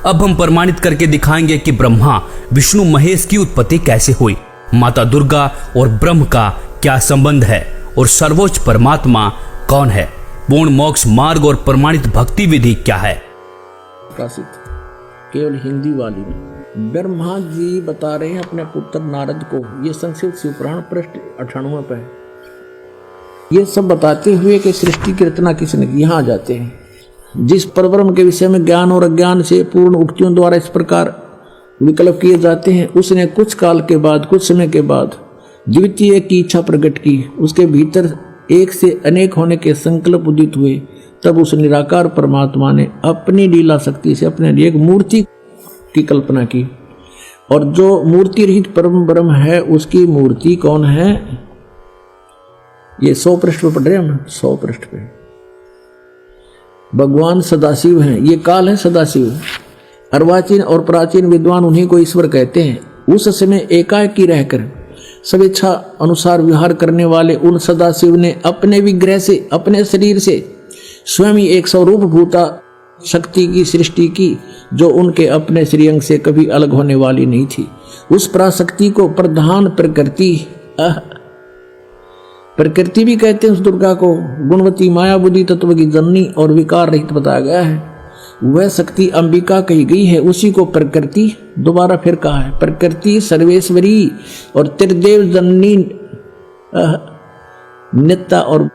अब हम प्रमाणित करके दिखाएंगे कि ब्रह्मा विष्णु महेश की उत्पत्ति कैसे हुई, माता दुर्गा और ब्रह्म का क्या संबंध है और सर्वोच्च परमात्मा कौन है, पूर्ण मोक्ष मार्ग और प्रमाणित भक्ति विधि क्या है। प्रकाशित केवल हिंदी वाली में ब्रह्मा जी बता रहे हैं अपने पुत्र नारद को, ये संस्कृत शिवपुराण पृष्ठ 98 पे ये सब बताते हुए कि सृष्टि की रचना किसने की। यहाँ आ जाते हैं, जिस परब्रह्म के विषय में ज्ञान और अज्ञान से पूर्ण उक्तियों द्वारा इस प्रकार विकल्प किए जाते हैं, उसने कुछ काल के बाद, कुछ समय के बाद द्वितीय की इच्छा प्रकट की, उसके भीतर एक से अनेक होने के संकल्प उदित हुए। तब उस निराकार परमात्मा ने अपनी लीला शक्ति से अपने लिए एक मूर्ति की कल्पना की, और जो मूर्ति रहित परम ब्रह्म है उसकी मूर्ति कौन है। ये 100 पृष्ठ पे पढ़ रहे हम, 100 पृष्ठ पे भगवान सदाशिव हैं। ये काल है सदाशिव। अर्वाचीन और प्राचीन विद्वान उन्हीं को ईश्वर कहते हैं। उस समय एकाएकी रहकर सब इच्छा अनुसार विहार करने वाले उन सदाशिव ने अपने विग्रह से, अपने शरीर से स्वयं ही एक स्वरूप भूता शक्ति की सृष्टि की, जो उनके अपने श्रीअंग से कभी अलग होने वाली नहीं थी। उस पराशक्ति को प्रधान प्रकृति भी कहते हैं। उस दुर्गा को गुणवती माया बुद्धि तत्व की जननी और विकार रहित बताया गया है। वह शक्ति अंबिका कही गई है, उसी को प्रकृति दोबारा फिर कहा है। प्रकृति सर्वेश्वरी और त्रिदेव जननी नित्या और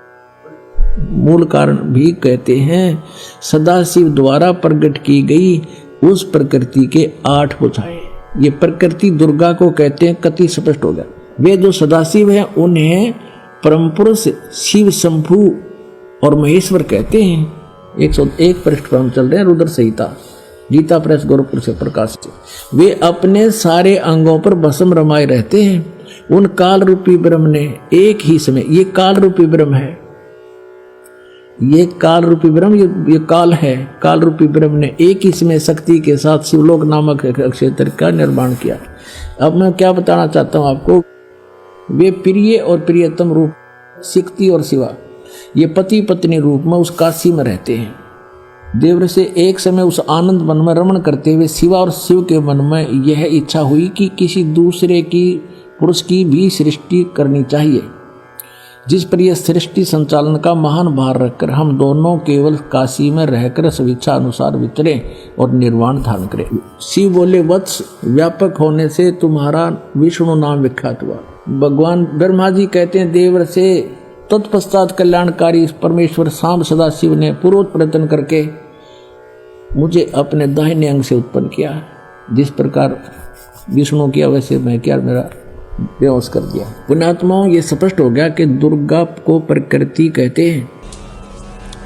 मूल कारण भी कहते हैं। सदाशिव द्वारा प्रकट की गई उस प्रकृति के 8 भुजाएं, ये प्रकृति दुर्गा को कहते हैं। कति स्पष्ट हो गया। वे जो सदाशिव हैं उन्हें परम पुरुष शिव शंभु और महेश्वर कहते हैं। 101 पृष्ठ पर हम चल रहे हैं, रुद्र संहिता, गीता प्रेस गोरखपुर से प्रकाशित। वे अपने सारे अंगों पर भस्म रमाए रहते हैं। उन काल रूपी ब्रह्म ने एक ही समय, ये काल रूपी ब्रह्म है, ये काल रूपी ब्रह्म, ये काल है, काल रूपी ब्रह्म ने एक ही समय शक्ति के साथ शिवलोक नामक क्षेत्र का निर्माण किया। अब मैं क्या बताना चाहता हूं आपको, वे प्रिय और प्रियतम रूप शक्ति और शिवा, ये पति पत्नी रूप में उस काशी में रहते हैं। देवर से एक समय उस आनंद वन में रमण करते हुए शिवा और शिव के मन में यह इच्छा हुई कि किसी दूसरे की पुरुष की भी सृष्टि करनी चाहिए, जिस पर यह सृष्टि संचालन का महान भार रखकर हम दोनों केवल काशी में रहकर स्वेच्छा अनुसार विचरे और निर्वाण धारण करें। शिव बोले, वत्स व्यापक होने से तुम्हारा विष्णु नाम विख्यात हुआ। भगवान ब्रह्मा जी कहते हैं, देवर से तत्पश्चात कल्याणकारी परमेश्वर शाम सदाशिव ने पूर्व प्रयत्न करके मुझे अपने दाहिने अंग से उत्पन्न किया। जिस प्रकार विष्णु किया वैसे मैं क्या मेरा बेहोश कर दिया। पुण्यात्माओं, ये स्पष्ट हो गया कि दुर्गा को प्रकृति कहते हैं।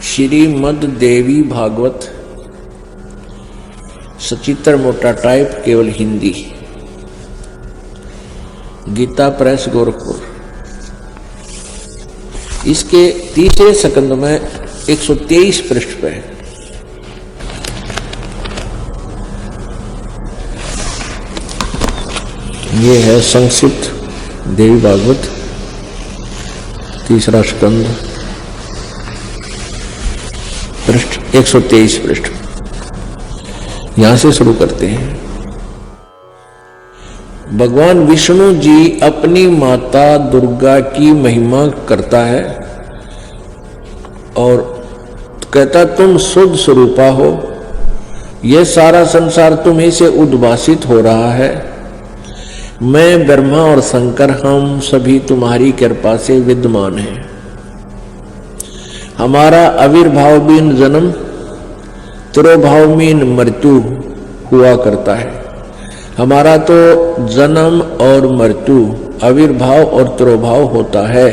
श्रीमद् देवी भागवत सचित्र मोटा टाइप केवल हिंदी, गीता प्रेस गोरखपुर। इसके तीसरे सकंद में 123 पृष्ठ पे ये है संस्कृत देवी भागवत तीसरा स्कंद पृष्ठ 123 पृष्ठ। यहां से शुरू करते हैं। भगवान विष्णु जी अपनी माता दुर्गा की महिमा करता है और कहता, तुम शुद्ध स्वरूपा हो, यह सारा संसार तुम्हीं से उद्भासित हो रहा है। मैं ब्रह्मा और शंकर हम सभी तुम्हारी कृपा से विद्यमान हैं। हमारा आविर्भाव बिन जन्म, तिरोभाव बिन मृत्यु हुआ करता है। हमारा तो जन्म और मृत्यु, आविर्भाव और तिरोभाव होता है,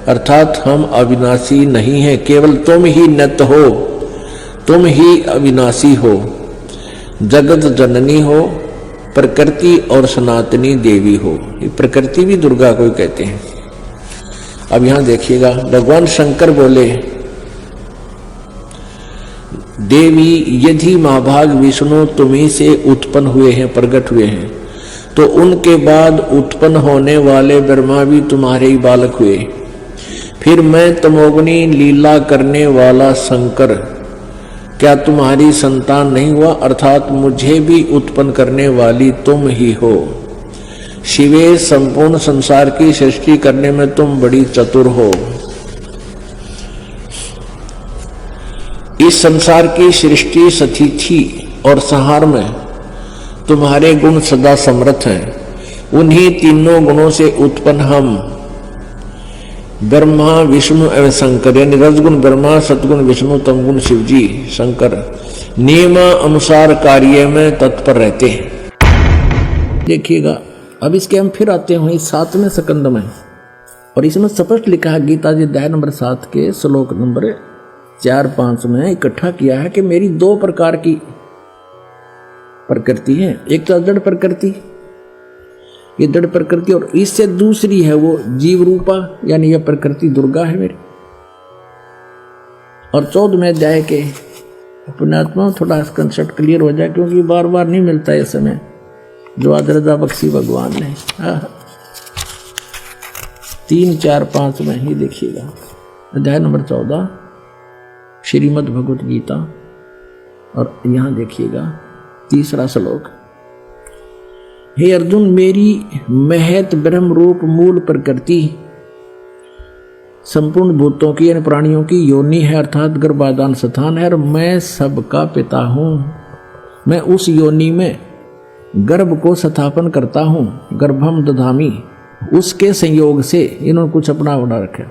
अर्थात हम अविनाशी नहीं हैं। केवल तुम ही नित्य हो, तुम ही अविनाशी हो, जगत जननी हो, प्रकृति और सनातनी देवी हो। ये प्रकृति भी दुर्गा को ही कहते हैं। अब यहां देखिएगा, भगवान शंकर बोले, देवी यदि महाभाग विष्णु तुम्हीं से उत्पन्न हुए हैं, प्रकट हुए हैं, तो उनके बाद उत्पन्न होने वाले ब्रह्मा भी तुम्हारे ही बालक हुए। फिर मैं तमोगुनी लीला करने वाला शंकर क्या तुम्हारी संतान नहीं हुआ, अर्थात मुझे भी उत्पन्न करने वाली तुम ही हो। शिवे, संपूर्ण संसार की सृष्टि करने में तुम बड़ी चतुर हो। इस संसार की सृष्टि स्थिति और संहार में तुम्हारे गुण सदा समर्थ हैं। उन्हीं तीनों गुणों से उत्पन्न हम ब्रह्मा, विष्णु एवं शंकर, यानी रजगुण ब्रह्मा, सतगुण विष्णु, तमगुण शिव जी शंकर नियम अनुसार कार्य में तत्पर रहते हैं। देखिएगा, अब इसके हम फिर आते हैं 7वें स्कंद में, और इसमें स्पष्ट लिखा है, गीता जी अध्याय नंबर 7 के श्लोक नंबर 4-5 में इकट्ठा किया है कि मेरी 2 प्रकार की प्रकृति है। एक तो जड़ प्रकृति, ये जड़ प्रकृति, और इससे दूसरी है वो जीव रूपा, यानी यह प्रकृति दुर्गा है मेरी। और 14वें अध्याय के अपने आत्मा थोड़ा कंसेप्ट क्लियर हो जाए, क्योंकि बार बार नहीं मिलता है समय जो आज रजा बख्शी भगवान ने। 3, 4, 5 में ही देखिएगा, अध्याय नंबर 14 श्रीमद् भगवत गीता, और यहां देखिएगा 3रा श्लोक। हे अर्जुन, मेरी महत ब्रह्म रूप मूल प्रकृति संपूर्ण भूतों की यानी प्राणियों की योनि है, अर्थात गर्भाधान स्थान है, और मैं सबका पिता हूं। मैं उस योनि में गर्भ को स्थापन करता हूं, गर्भम दधामी, उसके संयोग से इन्होंने कुछ अपना बना रखा।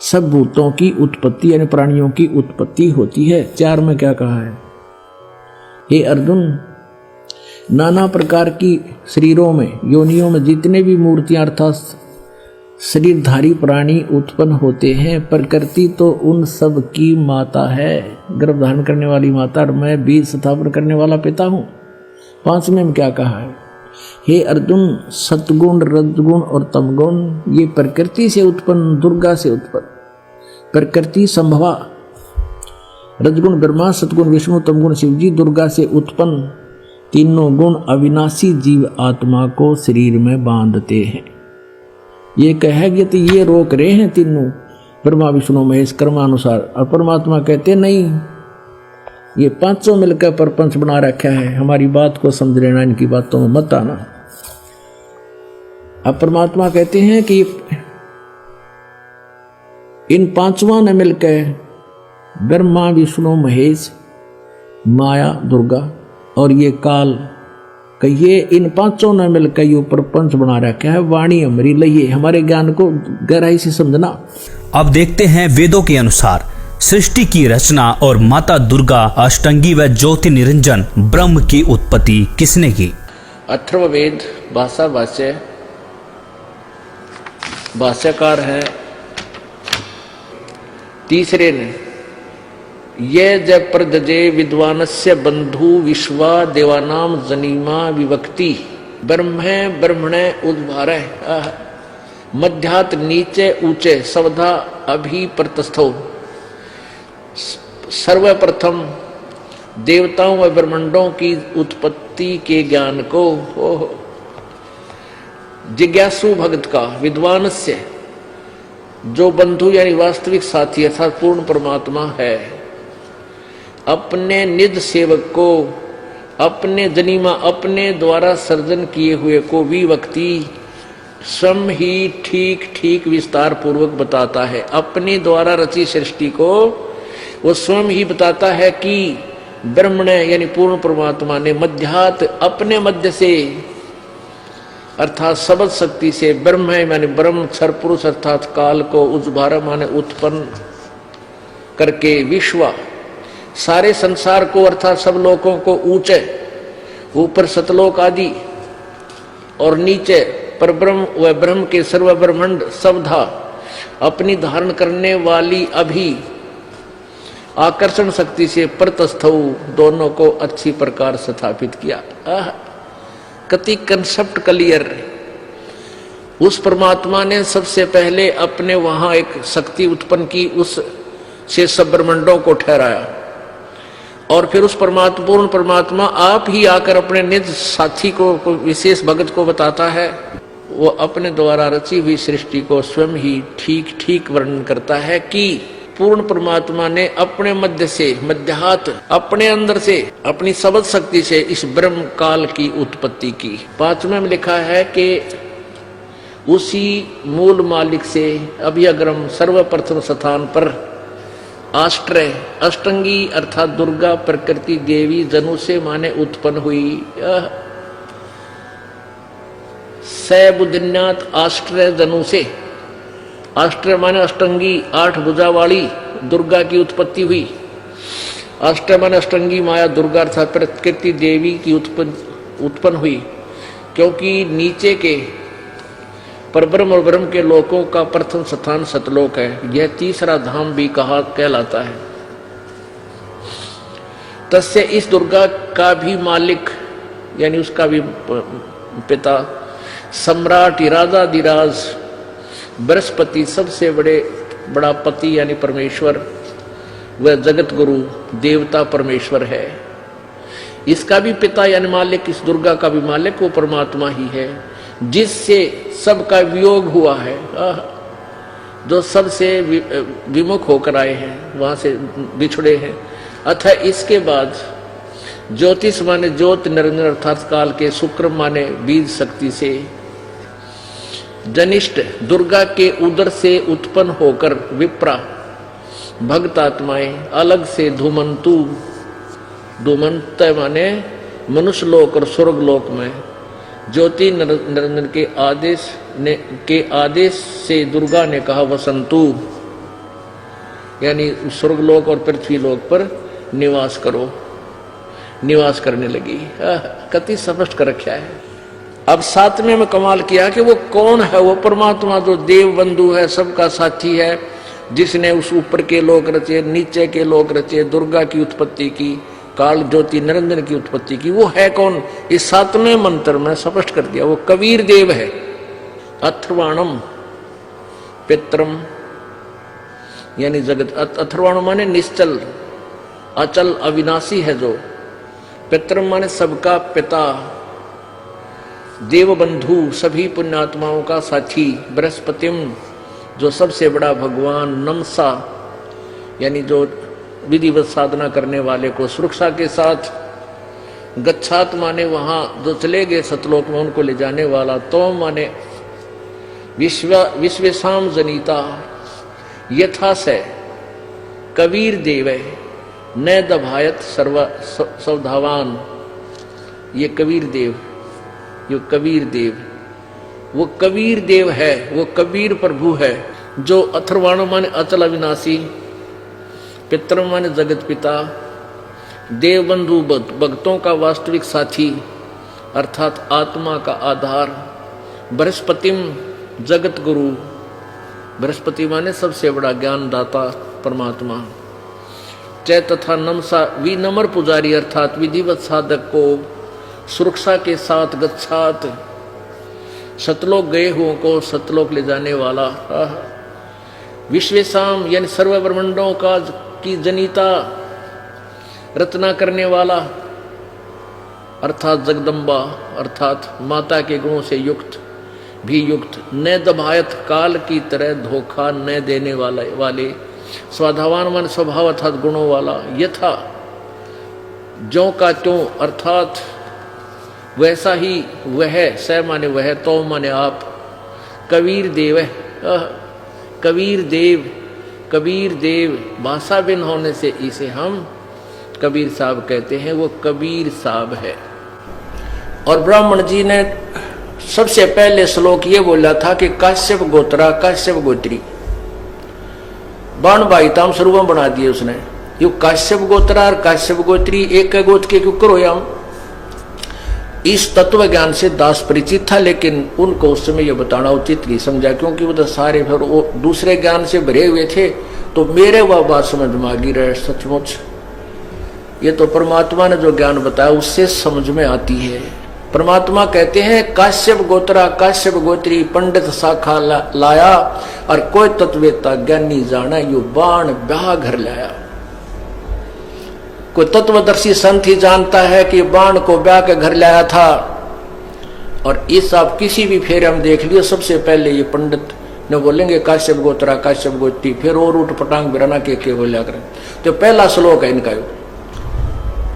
सब भूतों की उत्पत्ति यानी प्राणियों की उत्पत्ति होती है। 4 में क्या कहा है, हे अर्जुन, नाना प्रकार की शरीरों में, योनियों में जितने भी मूर्तियां अर्थात शरीरधारी प्राणी उत्पन्न होते हैं, प्रकृति तो उन सब की माता है, गर्भ धारण करने वाली माता, और मैं बीज स्थापन करने वाला पिता हूं। 5वें में क्या कहा है, हे अर्जुन, सतगुण, रजगुण और तमगुण ये प्रकृति से उत्पन्न, दुर्गा से उत्पन्न, प्रकृति संभवा, रजगुण ब्रह्मा, सतगुण विष्णु, तमगुण शिव जी, दुर्गा से उत्पन्न तीनों गुण अविनाशी जीव आत्मा को शरीर में बांधते हैं। ये कहेंगे तो ये रोक रहे हैं तीनों, ब्रह्मा विष्णु महेश कर्मानुसार, और परमात्मा कहते नहीं, ये 5 मिलकर प्रपंच बना रखा है, हमारी बात को समझ लेना, इनकी बातों में मत आना। अब परमात्मा कहते हैं कि इन 5 ने मिलकर ब्रह्मा विष्णु महेश माया दुर्गा और ये काल कहिए, इन 5 ने मिलकर ये प्रपंच बना रखा है। वाणी हमारी लइए, हमारे ज्ञान को गहराई से समझना। अब देखते हैं वेदों के अनुसार सृष्टि की रचना और माता दुर्गा, अष्टंगी व ज्योति निरंजन ब्रह्म की उत्पत्ति किसने की। अथर्ववेद भाषा भाष्य, भाष्यकार है 3रे ने, ये जब प्रदजे विद्वानस्य बंधु विश्वा देवानाम जनीमा विभक्ति ब्रह्मे ब्रह्मणे उद्भारे मध्यात नीचे ऊंचे सवधा अभी प्रतस्थो। सर्वप्रथम देवताओं व ब्रह्मांडों की उत्पत्ति के ज्ञान को जिज्ञासु भक्त का, विद्वानस्य जो बंधु यानी वास्तविक साथी अर्थात पूर्ण परमात्मा है, अपने निज सेवक को, अपने जनीमा, अपने द्वारा सर्जन किए हुए को विभक्ति स्वयं ही ठीक ठीक विस्तार पूर्वक बताता है। अपने द्वारा रची सृष्टि को वो स्वयं ही बताता है कि ब्रह्म ने यानी पूर्ण परमात्मा ने मध्यात अपने मध्य से अर्थात सबद शक्ति से ब्रह्म है माने ब्रह्म क्षर पुरुष अर्थात काल को उद्भार माने उत्पन्न करके विश्वा सारे संसार को अर्थात सब लोगों को ऊंचे ऊपर सतलोक आदि और नीचे परब्रह्म व ब्रह्म के सर्व ब्रह्मांड सबधा अपनी धारण करने वाली अभी आकर्षण शक्ति से प्रतस्थौ दोनों को अच्छी प्रकार स्थापित किया। कति कंसेप्ट क्लियर। उस परमात्मा ने सबसे पहले अपने वहां एक शक्ति उत्पन्न की, उस से सब ब्रह्मांडों को ठहराया और फिर उस परमात्मा पूर्ण परमात्मा आप ही आकर अपने निज साथी को विशेष भगत को बताता है। वो अपने द्वारा रची हुई सृष्टि को स्वयं ही ठीक ठीक वर्णन करता है कि पूर्ण परमात्मा ने अपने मध्य से, मध्यात अपने अंदर से, अपनी सबद शक्ति से इस ब्रह्म काल की उत्पत्ति की। 5वें में लिखा है कि उसी मूल मालिक से अभ्यग्रम सर्वप्रथम स्थान पर आष्ट्रय अष्टंगी अर्थात दुर्गा प्रकृति देवी जनु से माने उत्पन्न हुई। सैबुदिन्यात आष्ट्रय जनु से, आष्ट्रय माने अष्टंगी 8 भुजा वाली दुर्गा की उत्पत्ति हुई। आष्ट्रय माने अष्टंगी माया दुर्गा अर्थात प्रकृति देवी की उत्पन्न हुई, क्योंकि नीचे के परब्रह्म और ब्रह्म के लोकों का प्रथम स्थान सतलोक है। यह तीसरा धाम भी कहलाता है। तस्य इस दुर्गा का भी मालिक यानी उसका भी पिता सम्राट राजाधिराज बृहस्पति सबसे बड़ा पति यानी परमेश्वर, वह जगत गुरु देवता परमेश्वर है। इसका भी पिता यानी मालिक, इस दुर्गा का भी मालिक वो परमात्मा ही है, जिससे सबका वियोग हुआ है, जो सबसे विमुख होकर आए हैं, वहां से बिछड़े हैं। अतः इसके बाद ज्योतिष माने ज्योत निरंजन अर्थात काल के, शुक्र माने बीज शक्ति से, जनिष्ठ दुर्गा के उदर से उत्पन्न होकर विप्रा भक्त आत्माएं अलग से धूमंतु, धूमंत माने मनुष्य लोक और स्वर्ग लोक में ज्योति निरंजन के आदेश से दुर्गा ने कहा वसंतु, यानी स्वर्गलोक और पृथ्वीलोक पर निवास करो, निवास करने लगी। कति स्पष्ट कर रखा है। अब 7वें में कमाल किया कि वो कौन है, वो परमात्मा जो देव बंधु है, सबका साथी है, जिसने उस ऊपर के लोक रचे, नीचे के लोक रचे, दुर्गा की उत्पत्ति की, काल ज्योति निरंजन की उत्पत्ति की। वो है कौन? इस 7वें मंत्र में स्पष्ट कर दिया। वो कबीर देव है। अथर्वाणम पित्रम यानी जगत, अथर्वाणम माने निश्चल अचल अविनाशी है जो, पित्रम माने सबका पिता, देव बंधु सभी पुण्यात्माओं का साथी, बृहस्पतिम जो सबसे बड़ा भगवान, नमसा यानी जो विधिवत साधना करने वाले को सुरक्षा के साथ, गच्छात माने वहां जो चले गए सतलोक में उनको ले जाने वाला, तो माने विश्वेशाम जनिता यथा से कबीर देव न दभायत सवधावान। ये कबीर देव, ये कबीर देव, वो कबीर देव है, वो कबीर प्रभु है जो अथर्वाण माने अचल अविनाशी, पितर माने जगत पिता, देवबंधु भक्तों का वास्तविक साथी अर्थात आत्मा का आधार, बृहस्पतिम जगत गुरु, बृहस्पति माने सबसे बड़ा ज्ञानदाता परमात्मा, चै तथा नमसा विनम्र पुजारी अर्थात विधिवत साधक को सुरक्षा के साथ गच्छात सतलोक गए हुओं को सतलोक ले जाने वाला, विश्वेशाम यानी सर्व ब्रह्मांडों का की जनिता रचना करने वाला अर्थात जगदम्बा अर्थात माता के गुणों से युक्त भी युक्त, न दभायत काल की तरह धोखा न देने वाले, स्वाधावान मन स्वभाव अर्थात गुणों वाला, यथा ज्यों का त्यों अर्थात वैसा ही वह, स माने वह, तो माने आप, कबीर देव है। कबीर देव, कबीर देव भाषा भिन्न होने से इसे हम कबीर साहब कहते हैं, वो कबीर साहब है। और ब्राह्मण जी ने सबसे पहले श्लोक ये बोला था कि काश्यप गोत्रा काश्यप गोत्री, बाण भाईताम स्वरूप बना दिए उसने। यो काश्यप गोत्रा और काश्यप गोत्री एक गोत्र के क्यों करो हम? इस तत्व ज्ञान से दास परिचित था, लेकिन उनको उस समय यह बताना उचित नहीं समझा, क्योंकि वो तो सारे फिर वो दूसरे ज्ञान से भरे हुए थे। तो मेरे वह बात समझ में आ गई रहे, सचमुच ये तो परमात्मा ने जो ज्ञान बताया उससे समझ में आती है। परमात्मा कहते हैं काश्यप गोत्रा काश्यप गोत्री पंडित शाखा लाया, और कोई तत्वेता ज्ञानी जाना यो बाण ब्याह घर लाया। कोई तत्वदर्शी संत ही जानता है कि बाण को ब्याह के घर लाया था। और इस आप किसी भी फेरे हम देख लियो, सबसे पहले ये पंडित न बोलेंगे काश्यप गोत्रा काश्यप गोत्री, फिर और उठ पटांग बिराना के बोलिया करें। तो पहला श्लोक है इनका।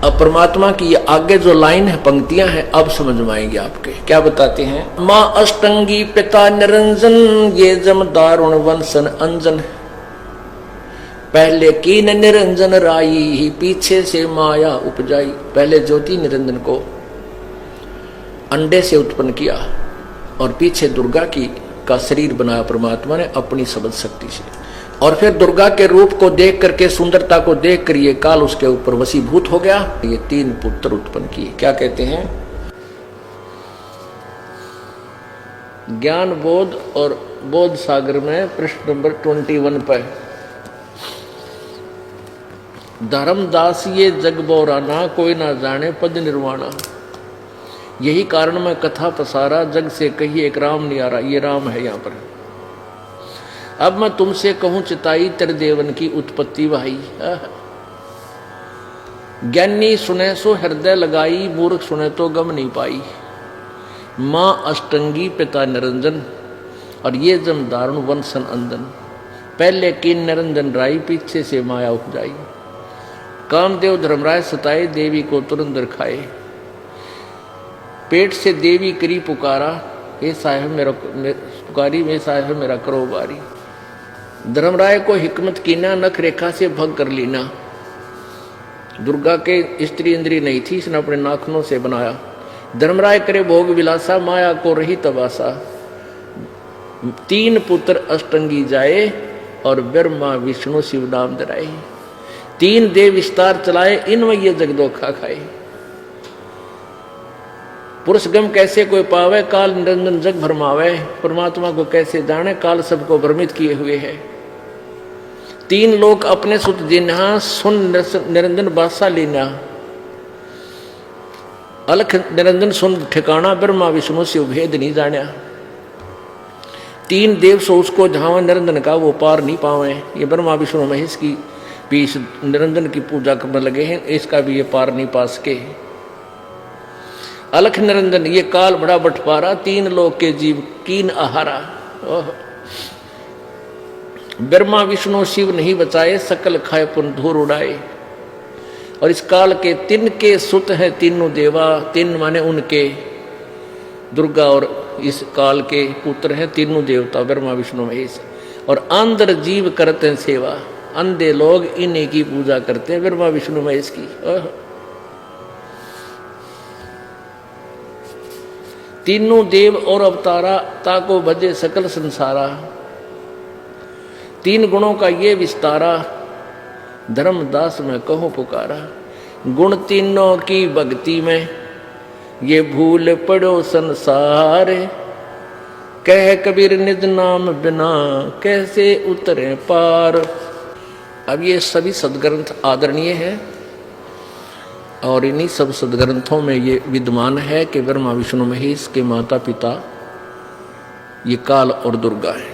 अब परमात्मा की ये आगे जो लाइन है, पंक्तियां हैं, अब समझ में आएंगे आपके। क्या बताते हैं? माँ अष्टंगी पिता निरंजन, ये जम दारुण वंशन अंजन। पहले कीन निरंजन राई, पीछे से माया उपजाई। पहले ज्योति निरंजन को अंडे से उत्पन्न किया और पीछे दुर्गा की का शरीर बनाया परमात्मा ने अपनी सबद शक्ति से। और फिर दुर्गा के रूप को देख करके, सुंदरता को देख कर ये काल उसके ऊपर वशीभूत हो गया। ये 3 पुत्र उत्पन्न किए। क्या कहते हैं? ज्ञान बोध और बोध सागर में पृष्ठ नंबर 21 पर, धर्मदास ये जग बोराना, कोई ना जाने पद निर्वाणा। यही कारण मैं कथा पसारा, जग से कही एक राम नियारा। ये राम है यहाँ पर। अब मैं तुमसे कहूं चिताई, तेरे देवन की उत्पत्ति वही। ज्ञानी सुने सो हृदय लगाई, मूर्ख सुने तो गम नहीं पाई। माँ अष्टंगी पिता निरंजन, और ये जम दारुण वंशन अंदन। पहले कीन निरंजन राई, पीछे से माया उपजाई। कामदेव धर्मराय सताए, देवी को तुरंत रखाए। पेट से देवी करी पुकारा, हे साहेब मेरा पुकारी, में साहेब मेरा करो बारी। धर्मराय को हिकमत कीना, नख रेखा से भग कर लीना। दुर्गा के स्त्री इंद्री नहीं थी, इसने अपने नाखनों से बनाया। धर्मराय करे भोग विलासा, माया को रही तबासा। 3 पुत्र अष्टंगी जाए, और ब्रह्मा विष्णु शिव नाम धराए। 3 देव विस्तार चलाए, इनमें ये जगदोखा खाए। पुरुष गम कैसे कोई पावे, काल निरंजन जग भरमावे। परमात्मा को कैसे जाने, काल सबको भ्रमित किए हुए है। 3 लोग अपने सुत जिन्हा, सुन निरंजन बादशाह लीना। अलख निरंजन सुन ठिकाना, ब्रह्मा विष्णु शिव भेद नहीं जाना। 3 देव सो उसको झावा, निरंजन का वो पार नहीं पावे। ये ब्रह्मा विष्णु महेश की बीच निरंजन की पूजा करने लगे हैं, इसका भी ये पार नहीं पा सके। अलख निरंजन ये काल बड़ा बंटवारा, 3 लोक के जीव कीन आहारा। ब्रह्मा विष्णु शिव नहीं बचाए, सकल खाए पुन धूर उड़ाए। और इस काल के 3 के सुत हैं तीनों देवा। 3 माने उनके, दुर्गा और इस काल के पुत्र हैं तीनों देवता, ब्रह्मा विष्णु महेश। और अंदर जीव करते हैं सेवा, अंधे लोग इन्हीं की पूजा करते हैं, ब्रह्मा विष्णु महेश की। तीनों देव और अवतारा, ताको भजे सकल संसारा। 3 गुणों का ये विस्तारा, धर्मदास में कहो पुकारा। गुण तीनों की भक्ति में, ये भूल पड़ो संसार। कह कबीर निज नाम बिना, कैसे उतरे पार। अब ये सभी सदग्रंथ आदरणीय हैं, और इन्हीं सब सदग्रंथों में ये विद्यमान है कि ब्रह्मा विष्णु महेश के माता पिता ये काल और दुर्गा है।